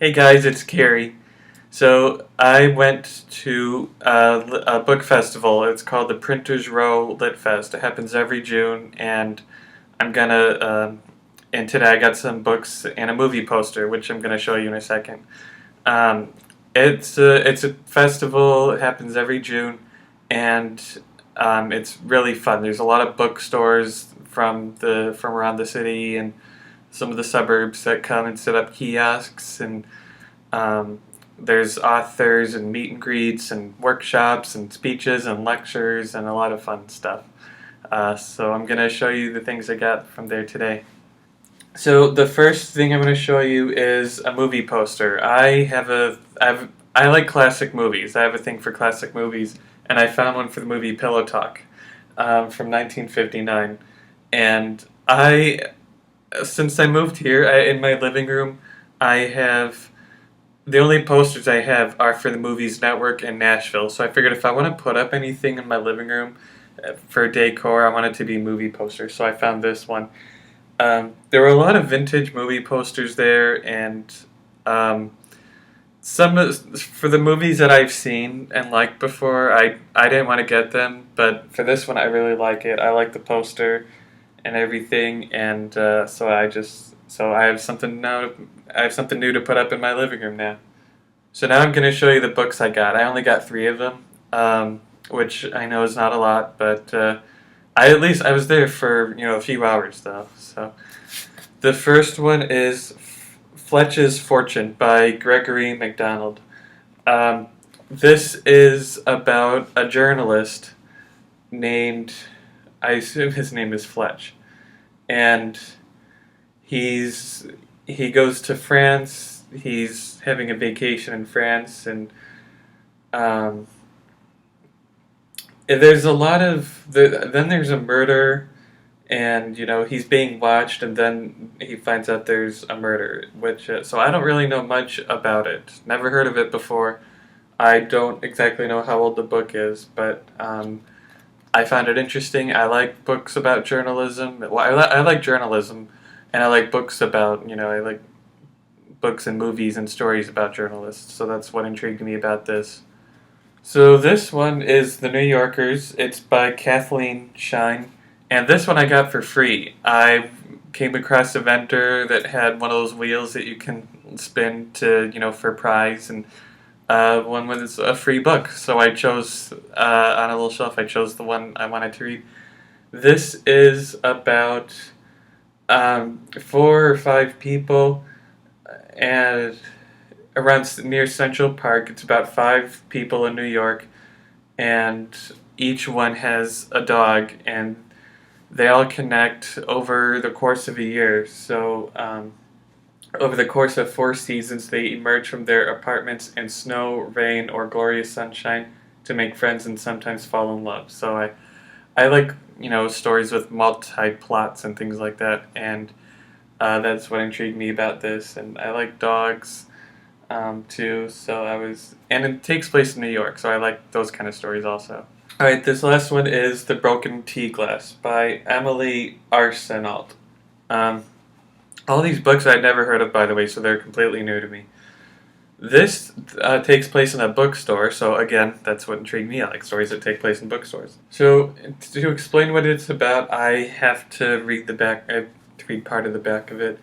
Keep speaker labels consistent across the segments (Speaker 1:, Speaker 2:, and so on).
Speaker 1: Hey guys, it's Carrie. So I went to a book festival. It's called the Printers Row Lit Fest. It happens every June, and I'm gonna. And today I got some books and a movie poster, which I'm gonna show you in a second. Um, it's a festival. It happens every June, and it's really fun. There's a lot of bookstores from around the city and some of the suburbs that come and set up kiosks and um, there's authors and meet and greets and workshops and speeches and lectures and a lot of fun stuff. So I'm going to show you the things I got from there today. So the first thing I'm going to show you is a movie poster. I like classic movies. I have a thing for classic movies, and I found one for the movie Pillow Talk from 1959. And since I moved here, in my living room, I have the only posters I have are for the Movies Network in Nashville. So I figured if I want to put up anything in my living room for decor, I want it to be movie posters. So I found this one. There were a lot of vintage movie posters there, and for the movies that I've seen and liked before, I didn't want to get them, but for this one, I really like it. I like the poster and everything, and so I have something now. I have something new to put up in my living room now. So now I'm going to show you the books I got. I only got three of them, which I know is not a lot, but I was there for a few hours though. So the first one is Fletch's Fortune by Gregory MacDonald. This is about a journalist named, I assume his name is Fletch, and he goes to France. He's having a vacation in France, and um, there's a lot of then there's a murder, and he's being watched, and then he finds out there's a murder. Which so I don't really know much about it. Never heard of it before. I don't exactly know how old the book is, but I found it interesting. I like books about journalism. Well, I like journalism, and I like books about I like books and movies and stories about journalists. So that's what intrigued me about this. So this one is The New Yorkers. It's by Kathleen Shine, and this one I got for free. I came across a vendor that had one of those wheels that you can spin to for a prize, and one was a free book. So I chose on a little shelf. I chose the one I wanted to read. This is about four or five people and around near Central Park. It's about five people in New York, and each one has a dog, and they all connect over the course of a year. So over the course of 4 seasons, they emerge from their apartments in snow, rain, or glorious sunshine to make friends and sometimes fall in love. So I like stories with multi plots and things like that, and that's what intrigued me about this. And I like dogs too. And it takes place in New York, so I like those kind of stories also. All right, this last one is The Broken Tea Glass by Emily Arsenault. All these books I'd never heard of, by the way, so they're completely new to me. This takes place in a bookstore, so again, that's what intrigued me. I like stories that take place in bookstores. So to explain what it's about, I have to read the back. I have to read part of the back of it.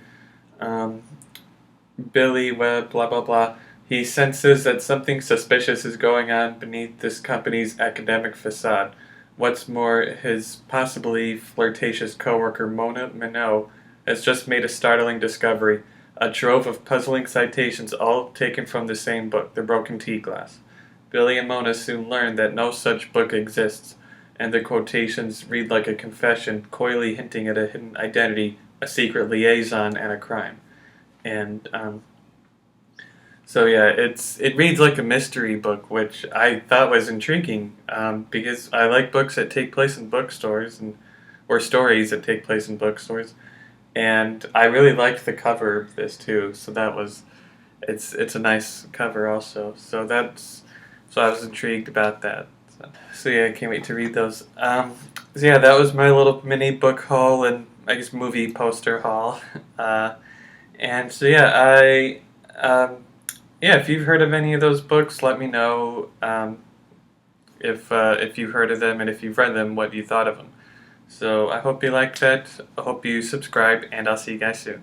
Speaker 1: Billy Webb, blah blah blah. He senses that something suspicious is going on beneath this company's academic facade. What's more, his possibly flirtatious coworker Mona Minot has just made a startling discovery. A trove of puzzling citations, all taken from the same book, The Broken Tea Glass. Billy and Mona soon learn that no such book exists, and the quotations read like a confession, coyly hinting at a hidden identity, a secret liaison, and a crime. And so yeah, it reads like a mystery book, which I thought was intriguing because I like books that take place in bookstores or stories that take place in bookstores. And I really liked the cover of this too, so it's a nice cover also. So I was intrigued about that. So yeah, I can't wait to read those. So yeah, that was my little mini book haul and I guess movie poster haul. And so yeah, yeah, if you've heard of any of those books, let me know if you've heard of them and if you've read them, what you thought of them. So I hope you liked that. I hope you subscribe, and I'll see you guys soon.